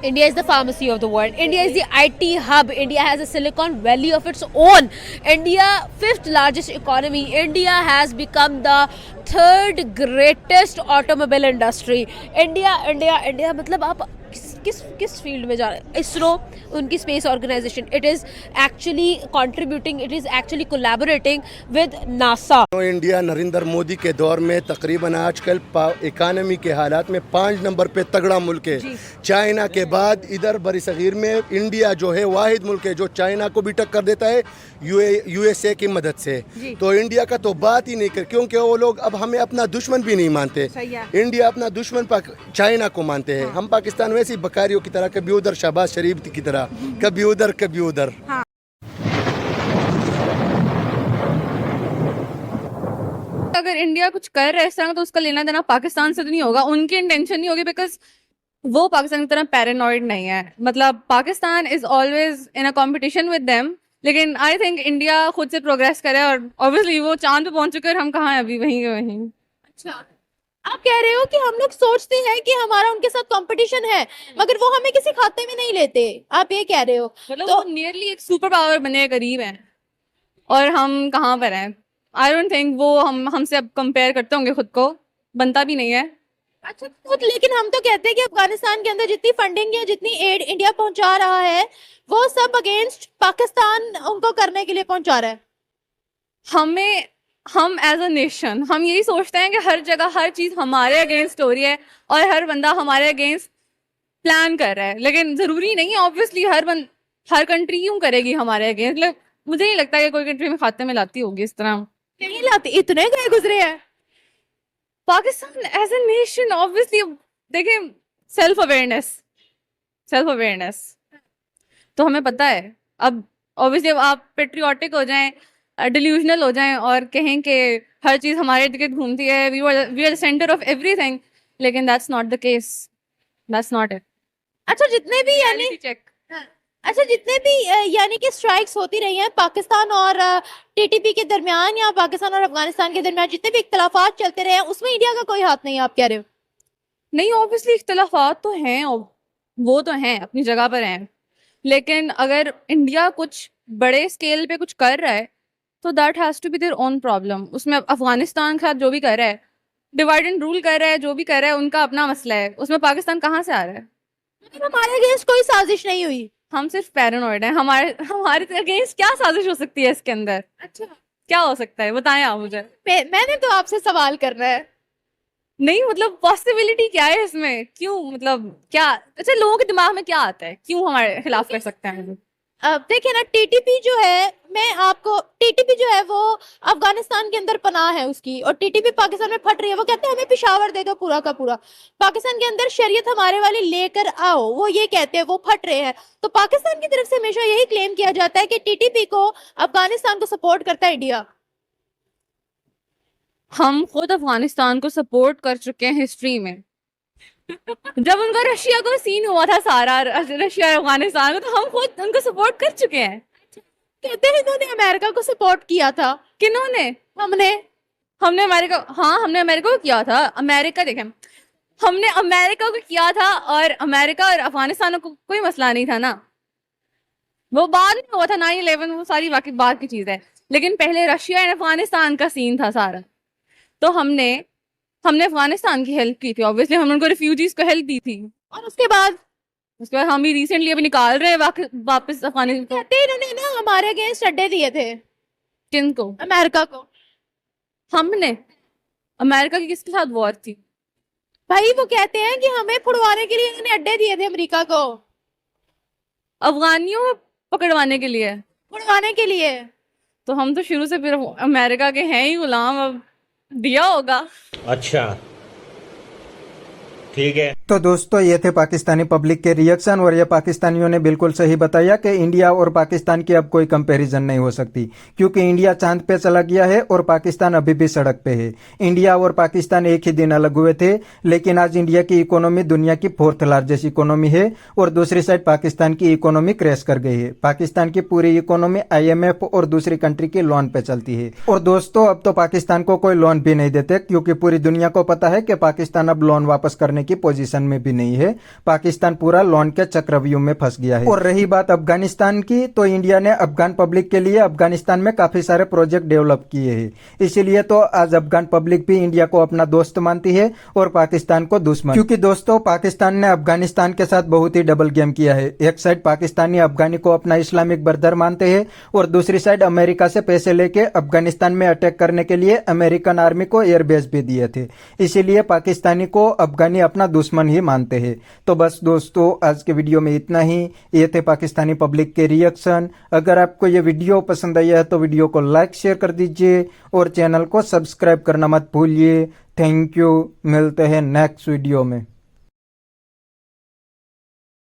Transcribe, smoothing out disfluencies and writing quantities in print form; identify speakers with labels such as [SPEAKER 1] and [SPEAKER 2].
[SPEAKER 1] India is the pharmacy of the world. India is the IT hub. India has a Silicon Valley of its own. India, fifth largest economy. India has become the third greatest automobile industry. India मतलब आप किस field में जा रहे हैं? इसरो, उनकी space organisation, it is actually contributing, it is actually collaborating with NASA.
[SPEAKER 2] India Narendra Modi के दौर में तकरीबन आजकल इकानमी के हालात में 5 नंबर पे तगड़ा मुल्क है. चाइना के बाद इधर बड़ी सगीर में इंडिया जो है वाहिद मुल्क है जो चाइना को भी टक्कर देता है यूएसए की मदद से. तो इंडिया का तो बात ही नहीं कर, क्योंकि वो लोग अब हमें अपना दुश्मन भी नहीं मानते. इंडिया अपना दुश्मन चाइना को मानते हैं. हम पाकिस्तान वैसी बकारियों की तरह कभी उधर शहबाज शरीफ की तरह कभी उधर कभी उधर.
[SPEAKER 3] अगर इंडिया कुछ कर रहा है इस तरह तो उसका लेना देना पाकिस्तान से तो नहीं होगा, उनकी इंटेंशन नहीं होगी, बिकॉज वो पाकिस्तान की तरह पैरानॉइड नहीं है. मतलब Pakistan is always in a competition with them, लेकिन आई थिंक इंडिया खुद से प्रोग्रेस करे और ऑब्वियसली वो चांद पे पहुंच चुके हैं और हम कहाँ हैं अभी वहीं के वहीं.
[SPEAKER 1] अच्छा, आप कह रहे हो कि हम लोग सोचते हैं कि हमारा उनके साथ कंपटीशन है, मगर वो हमें किसी खाते में नहीं लेते. आप ये कह रहे हो?
[SPEAKER 3] मतलब तो नियरली एक सुपर पावर बनने के करीब है और हम कहाँ पर हैं. आई डोंट थिंक वो हमसे अब कंपेयर करते होंगे खुद को, बनता भी नहीं है.
[SPEAKER 1] अच्छा, तो लेकिन हम तो कहते हैं कि अफगानिस्तान के अंदर जितनी फंडिंग या जितनी एड इंडिया पहुंचा रहा है वो सब अगेंस्ट पाकिस्तान उनको करने के लिए पहुंचा रहा है. हम एज अ नेशन हम यही सोचते हैं कि हर जगह हर चीज हमारे अगेंस्ट हो रही है और हर बंदा हमारे अगेंस्ट प्लान कर रहा है, लेकिन जरूरी नहीं है. ऑब्वियसली हर कंट्री क्यों करेगी हमारे अगेंस्ट? मुझे नहीं लगता कि कोई कंट्री में खाते में लाती होगी इस तरह. नहीं लाती, इतने गए गुजरे हैं. Pakistan as a nation obviously देखिए, सेल्फ अवेयरनेस तो हमें पता है. अब ऑब्वियसली अब आप पेट्रियोटिक हो जाएं, डिल्यूजनल हो जाएं और कहें कि हर चीज हमारे इर्द गिर्द घूमती है, we are the centre of everything, लेकिन that's not the case, that's not it. अच्छा, जितने भी यानी कि स्ट्राइक्स होती रही हैं पाकिस्तान और टीटीपी के दरमियान या पाकिस्तान और अफगानिस्तान के दरमियान, जितने भी इख्तलाफात चलते रहे हैं उसमें इंडिया का कोई हाथ नहीं, आप कह रहे हो? नहीं, ऑब्वियसली इख्तलाफात तो हैं, वो तो हैं, अपनी जगह पर हैं, लेकिन अगर इंडिया कुछ बड़े स्केल पे कुछ कर रहा है तो that has to be their own problem. उसमें अफगानिस्तान के साथ जो भी कर रहा है, डिवाइड एंड रूल कर रहा है, जो भी कर रहा है उनका अपना मसला है, उसमें पाकिस्तान कहाँ से आ रहा है? हमारे अगेंस्ट कोई साजिश नहीं हुई, हम सिर्फ पैरानॉइड हैं. हमारे अगेंस्ट क्या साजिश हो सकती है इसके अंदर? अच्छा, क्या हो सकता है बताएं आप मुझे. मैंने तो आपसे सवाल करना है. नहीं, मतलब पॉसिबिलिटी क्या है इसमें? क्यों, मतलब क्या? अच्छा, लोगों के दिमाग में क्या आता है, क्यों हमारे खिलाफ कर सकते हैं? अब देखिए ना, टीटीपी जो है वो अफगानिस्तान के अंदर पनाह है उसकी, और टीटीपी पाकिस्तान में फट रही है. वो कहते हैं हमें पेशावर दे दो पूरा का पूरा, पाकिस्तान के अंदर शरीयत हमारे वाली लेकर आओ, वो ये कहते हैं, वो फट रहे हैं. तो पाकिस्तान की तरफ से हमेशा यही क्लेम किया जाता है कि टीटीपी को, अफगानिस्तान को सपोर्ट करता है इंडिया. हम खुद अफगानिस्तान को सपोर्ट कर चुके हैं हिस्ट्री में. जब उनका रशिया को सीन हुआ था सारा, रशिया और अफगानिस्तान में, तो हम खुद उनको सपोर्ट कर चुके हैं. कहते हैं इन्होंने अमेरिका को सपोर्ट किया था. किन्होंने? हमने अमेरिका को किया था. अमेरिका देखें, हमने अमेरिका को किया था, और अमेरिका और अफगानिस्तान को कोई मसला नहीं था ना. वो बाद में हुआ था 9/11, वो सारी बाकी बात की चीज है, लेकिन पहले रशिया और अफगानिस्तान का सीन था सारा. तो हमने अफगानिस्तान की हेल्प की थी, ऑब्वियसली हमने उनको रिफ्यूजीज को हेल्प दी थी, और उसके बाद हम भी रिसेंटली अभी निकाल रहे हैं वापस अफगानिस्तान को. इन्होंने ना हमारे अगेंस्ट अड्डे दिए थे. किनको? अमेरिका को. हमने अमेरिका की किसके साथ वॉर थी भाई? वो कहते हैं कि हमें फुड़वाने के लिए इन्होंने अड्डे दिए थे अमेरिका को, अफगानियों पकड़वाने के लिए, फुड़वाने के लिए. तो हम तो शुरू से फिर अमेरिका के हैं ही गुलाम, अब दिया होगा.
[SPEAKER 4] अच्छा, ठीक है.
[SPEAKER 5] तो दोस्तों, ये थे पाकिस्तानी पब्लिक के रिएक्शन, और ये पाकिस्तानियों ने बिल्कुल सही बताया कि इंडिया और पाकिस्तान की अब कोई कंपैरिजन नहीं हो सकती, क्योंकि इंडिया चांद पे चला गया है और पाकिस्तान अभी भी सड़क पे है. इंडिया और पाकिस्तान एक ही दिन अलग हुए थे, लेकिन आज इंडिया की इकोनॉमी दुनिया की 4th लार्जेस्ट इकोनॉमी है, और दूसरी साइड पाकिस्तान की इकोनॉमी क्रैश कर गई है. पाकिस्तान की पूरी इकोनॉमी IMF और दूसरी कंट्री के लोन पे चलती है. और दोस्तों, अब तो पाकिस्तान को कोई लोन भी नहीं देते, क्योंकि पूरी दुनिया को पता है कि पाकिस्तान अब लोन वापस करने करने की पोजीशन में भी नहीं है। पाकिस्तान पूरा लोन के चक्रव्यूह में फंस गया है। और रही बात अफगानिस्तान की, तो इंडिया ने अफगान पब्लिक के लिए अफगानिस्तान में काफी सारे प्रोजेक्ट डेवलप किए हैं। इसीलिए तो आज अफगान पब्लिक भी इंडिया को अपना दोस्त मानती है और पाकिस्तान को दुश्मन। क्योंकि दोस्तों, पाकिस्तान ने अफगानिस्तान के साथ बहुत ही डबल गेम किया है। एक साइड पाकिस्तानी अफगानी को अपना इस्लामिक ब्रदर मानते हैं और दूसरी साइड अमेरिका से पैसे लेके अफगानिस्तान में अटैक करने के लिए अमेरिकन आर्मी को एयरबेस भी दिए थे। इसीलिए पाकिस्तानी को अफगानी अपना दुश्मन ही मानते हैं। तो बस दोस्तों, आज के वीडियो में इतना ही। ये थे पाकिस्तानी पब्लिक के रिएक्शन। अगर आपको ये वीडियो पसंद आया है तो वीडियो को लाइक शेयर कर दीजिए और चैनल को सब्सक्राइब करना मत भूलिए। Thank you. मिलते हैं नेक्स्ट वीडियो में।